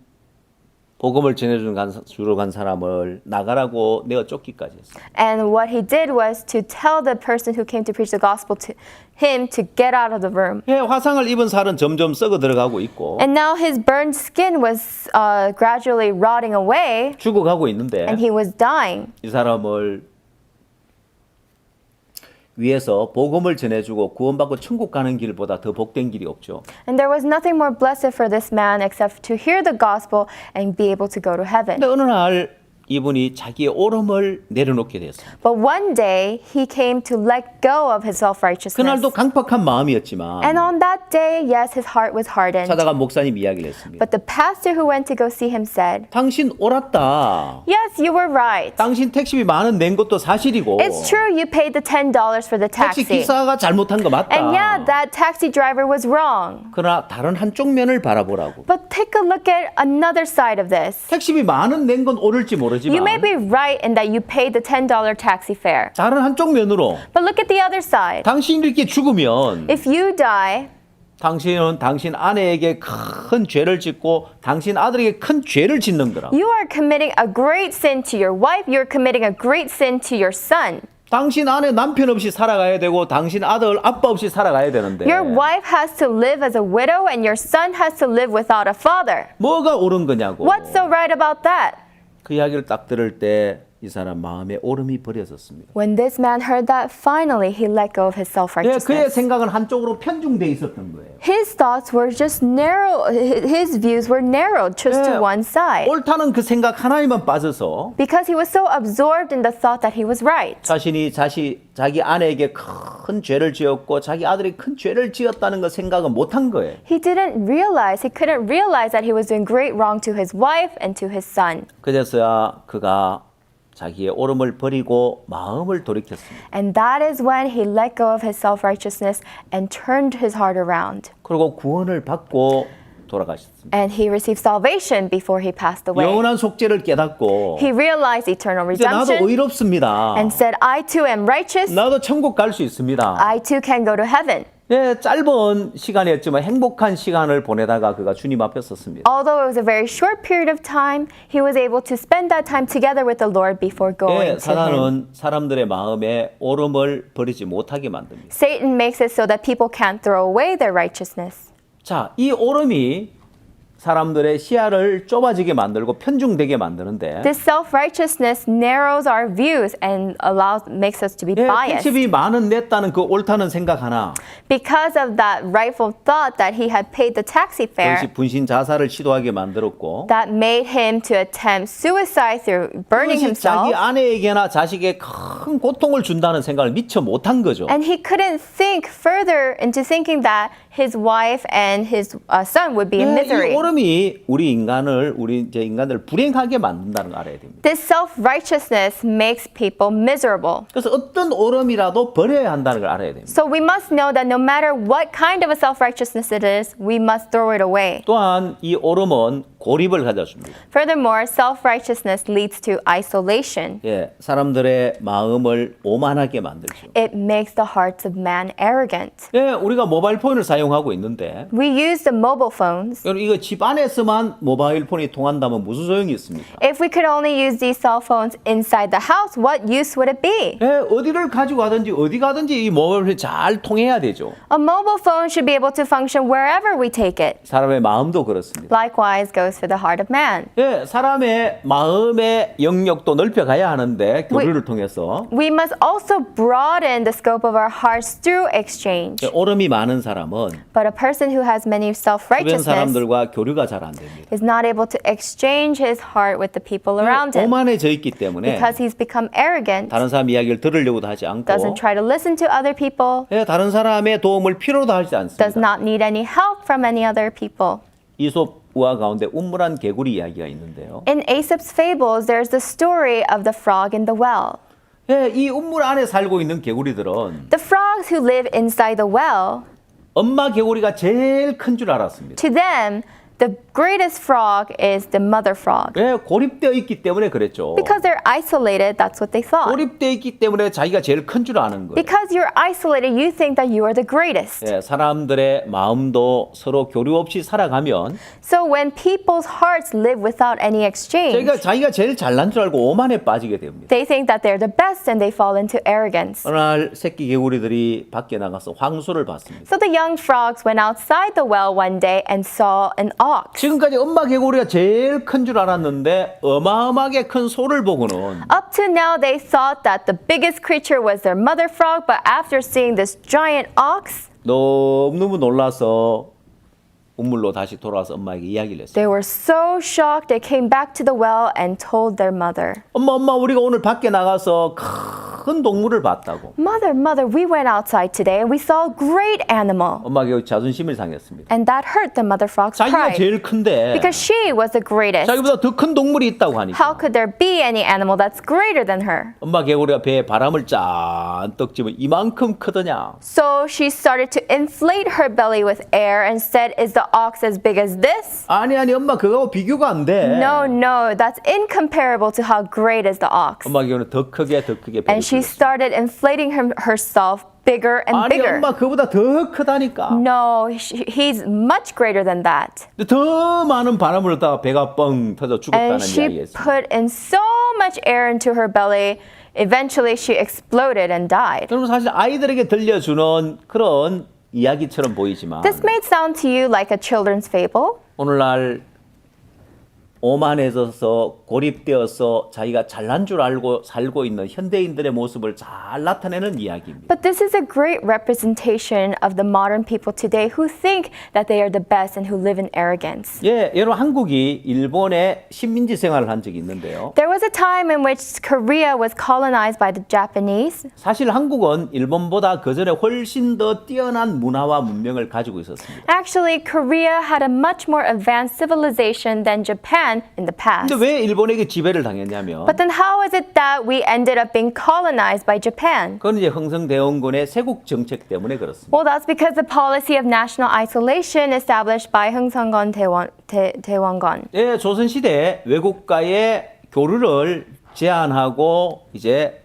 복음을 주러 간 사람을 나가라고 내가 쫓기까지 했어요. And what he did was to tell the person who came to preach the gospel to him to get out of the room. 예, 화상을 입은 살은 점점 썩어 들어가고 있고 And now his burned skin was gradually rotting away, 죽어가고 있는데 and he was dying. 이 사람을 위해서 복음을 전해주고 구원받고 천국 가는 길보다 더 복된 길이 없죠. And there was nothing more blessed for this man except to hear the gospel and be able to go to heaven. 근데 어느 날 이분이 자기의 오름을 내려놓게 됐습니다. But one day he came to let go of his self-righteousness. 그날도 강팍한 마음이었지만 And on that day, yes, his heart was hardened. 찾아간 목사님 이야기를 했습니다. But the pastor who went to go see him said, 당신 옳았다. yes, you were right. 당신 택시비 만 원 낸 것도 사실이고 It's true you paid the $10 for the 택시 taxi. 기사가 잘못한 거 맞다. And yeah, that taxi driver was wrong. 그러나 다른 한쪽 면을 바라보라고. But take a look at another side of this. 택시비 만 원 낸 건 옳을지 You may 모르지만 be right in that you paid the $10 taxi fare. 다른 한쪽 면으로 But look at the other side. 당신이 이렇게 죽으면 If you die, 당신은 당신 아내에게 큰 죄를 짓고 당신 아들에게 큰 죄를 짓는 거라. you are committing a great sin to your wife. You're committing a great sin to your son. 당신 아내 남편 없이 살아가야 되고 당신 아들 아빠 없이 살아가야 되는데 Your wife has to live as a widow and your son has to live without a father. 뭐가 옳은 거냐고. What's so right about that? 그 이야기를 딱 들을 때 이 사람 마음에 오름이 버려졌습니다. When this man heard that, finally he let go of his 예, 그의 self-righteousness. 생각은 한쪽으로 편중돼 있었던 거예요. His thoughts were just narrow, his views were narrowed just to 예, one side. 옳다는 그 생각 하나에만 빠져서 Because he was so absorbed in the thought that he was right. 자신이 자기 아내에게 큰 죄를 지었고 자기 아들이 큰 죄를 지었다는 거 생각은 못한 거예요. He couldn't realize that he was doing great wrong to his wife and to his son. 그래서야 그가 자기의 오름을 버리고 마음을 돌이켰습니다. And that is when he let go of his self-righteousness and turned his heart around. 그리고 구원을 받고 돌아가셨습니다. And he received salvation before he passed away. 영원한 속죄를 깨닫고 He realized eternal 이제 나도 redemption 의롭습니다. and said, I too am righteous. 나도 천국 갈 수 있습니다. I too can go to heaven. 예, 짧은 시간이었지만 행복한 시간을 보내다가 그가 주님 앞에 섰습니다. Although it was a very short period of time, he was able to spend that time together with the Lord before going 예, to him. 사단은 사람들의 마음에 오름을 버리지 못하게 만듭니다. Satan makes it so that people can't throw away their righteousness. 자, 이 오름이 사람들의 시야를 좁아지게 만들고 편중되게 만드는데 This self-righteousness narrows our views and makes us to be 예, biased. 택시비 만 원 냈다는 그 옳다는 생각 하나 Because of that rightful thought that he had paid the taxi fare, 그것이 분신 자살을 시도하게 만들었고 that made him to attempt suicide through burning 그것이 himself. 자기 아내에게나 자식에 큰 고통을 준다는 생각을 미처 못한 거죠. And he couldn't think further into thinking that his wife and his son would be in 예, misery. 이 오름이 우리 인간을 불행하게 만든다는 걸 알아야 됩니다. This self-righteousness makes people miserable. 그래서 어떤 오름이라도 버려야 한다는 걸 알아야 됩니다. So we must know that no matter what kind of a self-righteousness it is, we must throw it away. 또한 이 오름은 고립을 가져줍니다. Furthermore, self-righteousness leads to isolation. 예, 사람들의 마음을 오만하게 만들죠. It makes the hearts of man arrogant. 예, 우리가 모바일 폰을 사용하고 있는데 We use the mobile phones. 여러분 이거 집 안에서만 모바일 폰이 통한다면 무슨 소용이 있습니까? If we could only use these cell phones inside the house, what use would it be? 예, 어디를 가지고 가든지 어디 가든지 이 모바일 폰이 잘 통해야 되죠. A mobile phone should be able to function wherever we take it. 사람의 마음도 그렇습니다. Likewise goes for the heart of man. 예, 사람의 마음의 영역도 넓혀가야 하는데 교류를 통해서 We must also broaden the scope of our hearts through exchange. 예, 오름이 많은 사람은 But a person who has many 주변 self-righteousness 사람들과 교류가 잘 안 됩니다. is not able to exchange his heart with the people around him 오만해져 있기 때문에 because he's become arrogant, 다른 사람 이야기를 들으려고도 하지 않고 doesn't try to listen to other people, 예, 다른 사람의 도움을 필요도 하지 does 않습니다. not need any help from any other people. 이솝 우화 가운데 운물한 개구리 이야기가 있는데요. In Aesop's fables, there's the story of the frog in the well. 예, 이 우물 안에 살고 있는 개구리들은 The frogs who live inside the well, 엄마 개구리가 제일 큰 줄 알았습니다. to them, the greatest frog is the mother frog. 예, 고립되어 있기 때문에 그랬죠. Because they're isolated, that's what they thought. 고립되어 있기 때문에 자기가 제일 큰 줄 아는 거예요. Because you're isolated, you think that you are the greatest. 예, 사람들의 마음도 서로 교류 없이 살아가면 So when people's hearts live without any exchange, 자기가 제일 잘난 줄 알고 오만에 빠지게 됩니다. they think that they're the best and they fall into arrogance. 어느 날 새끼 개구리들이 밖에 나가서 황소를 봤습니다. So the young frogs went outside the well one day and saw an ox. 지금까지 엄마 개구리가 제일 큰 줄 알았는데 어마어마하게 큰 소를 보고는 Up to now, they thought that the biggest creature was their mother frog, but after seeing this giant ox, 너무너무 놀라서 우물로 다시 돌아와서 엄마에게 이야기를 했어요. they were so shocked they came back to the well and told their mother. 엄마, 우리가 오늘 밖에 나가서 큰 동물을 봤다고. Mother, we went outside today and we saw a great animal. 엄마가 자존심을 상했습니다. And that hurt the mother frog's 자기가 pride. 제일 큰데 Because she was the greatest. 자기보다 더 큰 동물이 있다고 하니까 How could there be any animal that's greater than her? 엄마 개구리가 배에 바람을 짠뜩 쥐면 이만큼 크더냐. So she started to inflate her belly with air and said, is the ox as big as this? 아니 엄마 그거하고 비교가 안 돼. No, that's incomparable to how great is the ox. 엄마 개구리는 더 크게 배를 And she started inflating herself bigger and 아니 bigger. 엄마 그보다 더 크다니까. No, he's much greater than that. 더 많은 바람을 넣다가 배가 뻥 터져 죽었다는 And she 이야기였습니다. put in so much air into her belly. Eventually, she exploded and died. 그럼 사실 아이들에게 들려주는 그런 이야기처럼 보이지만 This may sound to you like a children's fable. 오늘날 오만해져서 고립되어서 자기가 잘난 줄 알고 살고 있는 현대인들의 모습을 잘 나타내는 이야기입니다. But this is a great representation of the modern people today who think that they are the best and who live in arrogance. 예, 여러분 한국이 일본에 식민지 생활을 한 적이 있는데요. There was a time in which Korea was colonized by the Japanese. 사실 한국은 일본보다 그전에 훨씬 더 뛰어난 문화와 문명을 가지고 있었습니다. Actually, Korea had a much more advanced civilization than Japan in the past. 근데 왜 일본에게 지배를 당했냐면 But then how is it that we ended up being colonized by Japan? 그건 이제 흥성대원군의 세국 정책 때문에 그렇습니다. Well, that's because the policy of national isolation established by 흥성건 대원군. 예, 조선시대 외국과의 교류를 제한하고 이제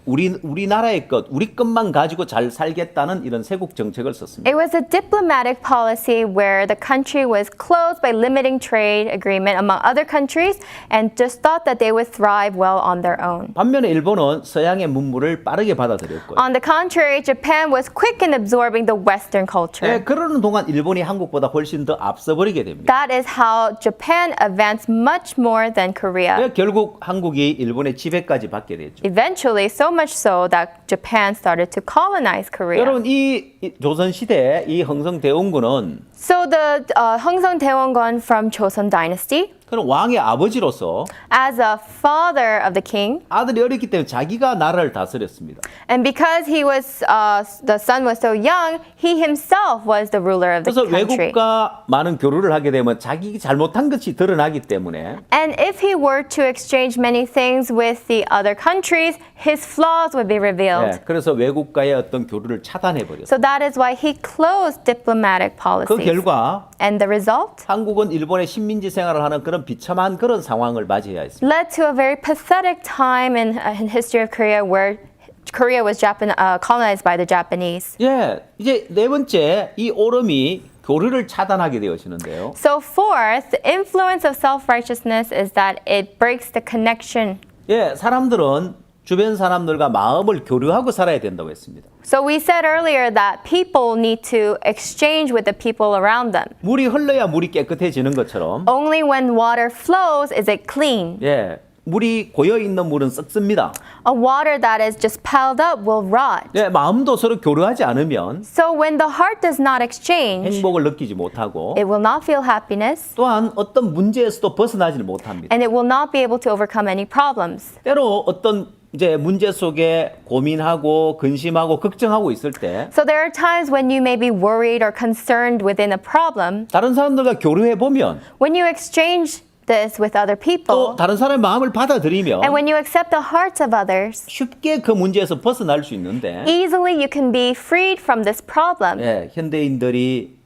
우리나라의 우리 것만 가지고 잘 살겠다는 이런 세국 정책을 썼습니다. It was a diplomatic policy where the country was closed by limiting trade agreement among other countries and just thought that they would thrive well on their own. 반면에 일본은 서양의 문물을 빠르게 받아들였고요. On the contrary, Japan was quick in absorbing the Western culture. 예, 그러는 동안 일본이 한국보다 훨씬 더 앞서버리게 됩니다. That is how Japan advanced much more than Korea. 예, 결국 한국이 일본의 지배까지 받게 됐죠. Eventually, so much so that Japan started to colonize Korea. 여러분 이 조선시대 이 흥성대원군은 So the 흥성대원군 from Joseon Dynasty, 그런 왕의 아버지로서 as a father of the king, 아들이 어렸기 때문에 자기가 나라를 다스렸습니다. and because he was the son was so young, he himself was the ruler of the 그래서 country. 외국과 많은 교류를 하게 되면 자기 잘못한 것이 드러나기 때문에 And if he were to exchange many things with the other countries, his flaws would be revealed. 예, 그래서 외국과의 어떤 교류를 차단해 버렸어요. So that is why he closed diplomatic 그 policies. 결과 And the result 한국은 일본의 식민지 생활을 하는 그런 비참한 그런 상황을 맞이해야 했습니다. led to a very pathetic time in history of Korea where Korea was colonized by the Japanese. 예, 이제 네 번째 이 오름이 교류를 차단하게 되어지는데요. So fourth, the influence of self-righteousness is that it breaks the connection. 예, 사람들은 주변 사람들과 마음을 교류하고 살아야 된다고 했습니다. So we said earlier that people need to exchange with the people around them. 물이 흘러야 물이 깨끗해지는 것처럼 Only when water flows is it clean. 예, 물이 고여 있는 물은 썩습니다. A water that is just piled up will rot. 예, 마음도 서로 교류하지 않으면 So when the heart does not exchange, 행복을 느끼지 못하고 it will not feel happiness 또한 어떤 문제에서도 벗어나지를 못합니다. and it will not be able to overcome any problems. 때로 어떤 이제 문제 속에 고민하고 근심하고 걱정하고 있을 때 So there are times when you may be worried or concerned within a problem. 다른 사람들과 교류해 보면 When you exchange this with other 또 people. 다른 사람의 마음을 받아들이면 And when you accept the hearts of others, 쉽게 그 문제에서 벗어날 수 있는데 easily you can be freed from this problem. 예, 현대인들이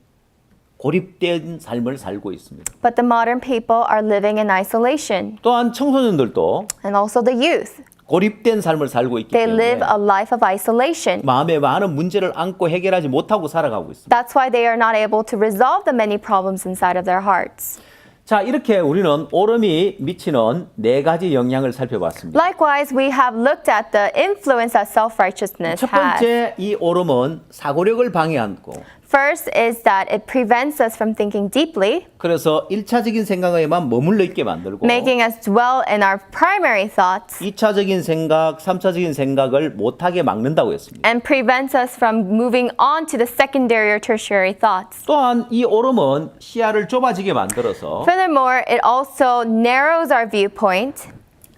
고립된 삶을 살고 있습니다. But the modern people are living in isolation. 또한 청소년들도 And also the youth. 고립된 삶을 살고 있기 They 때문에 live a life of isolation. 마음에 많은 문제를 안고 해결하지 못하고 살아가고 있습니다. That's why they are not able to resolve the many problems inside of their hearts. 자, 이렇게 우리는 오름이 미치는 네 가지 영향을 살펴봤습니다. Likewise, we have looked at the influence that self-righteousness 첫 has. 번째, 이 오름은 사고력을 방해하고 First is that it prevents us from thinking deeply, 그래서 1차적인 생각에만 머물러 있게 만들고 making us dwell in our primary thoughts, 2차적인 생각, 3차적인 생각을 못하게 막는다고 했습니다. and prevents us from moving on to the secondary or tertiary thoughts. 또한 이 오름은 시야를 좁아지게 만들어서 Furthermore, it also narrows our viewpoint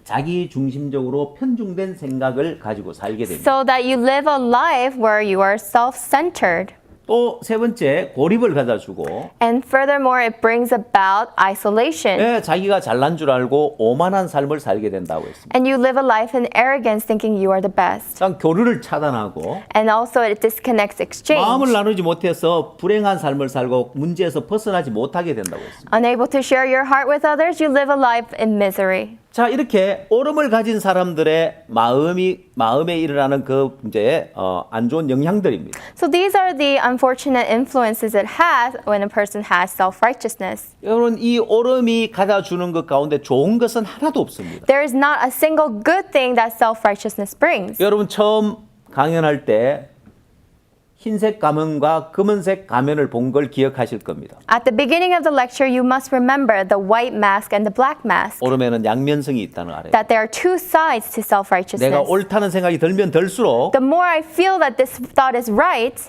자기 중심적으로 편중된 생각을 가지고 살게 됩니다. so that you live a life where you are self-centered. 또 세 번째, 고립을 가져주고 And furthermore, it brings about isolation. 예, 자기가 잘난 줄 알고 오만한 삶을 살게 된다고 했습니다. And you live a life in arrogance thinking you are the best. 단 교류를 차단하고 And also it disconnects exchange. 마음을 나누지 못해서 불행한 삶을 살고 문제에서 벗어나지 못하게 된다고 했습니다. Unable to share your heart with others, you live a life in misery. 자, 이렇게 오름을 가진 사람들의 마음에 일어나는 그 이제 안 좋은 영향들입니다. So these are the unfortunate influences it has when a person has self-righteousness. 여러분, 이 오름이 가져 주는 것 가운데 좋은 것은 하나도 없습니다. There is not a single good thing that self-righteousness brings. 여러분 처음 강연할 때 흰색 가면과 검은색 가면을 본 걸 기억하실 겁니다. At the beginning of the lecture, you must remember the white mask and the black mask. 오름에는 양면성이 있다는 거 알아요. That there are two sides to 내가 self-righteousness. 옳다는 생각이 들면 들수록 The more I feel that this thought is right,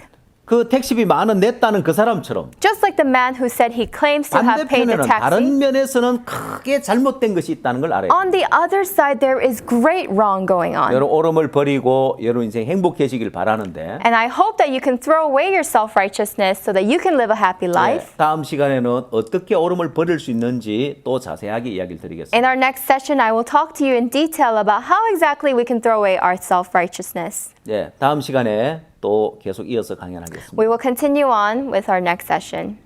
그 택시비 10,000원 냈다는 그 사람처럼 just like the man who said he claims to have paid the 반대편에는 taxi, 다른 면에서는 크게 잘못된 것이 있다는 걸 알아요. on the other side there is great wrong going on. 여러분 오름을 버리고 여러분 인생 행복해지길 바라는데 And I hope that you can throw away your self-righteousness so that you can live a happy life. 다음 시간에는 어떻게 오름을 버릴 수 있는지 또 자세하게 이야기를 드리겠습니다. In our next session, I will talk to you in detail about how exactly we can throw away our self-righteousness. 다음 시간에 또 계속 이어서 강연하겠습니다. We will continue on with our next session.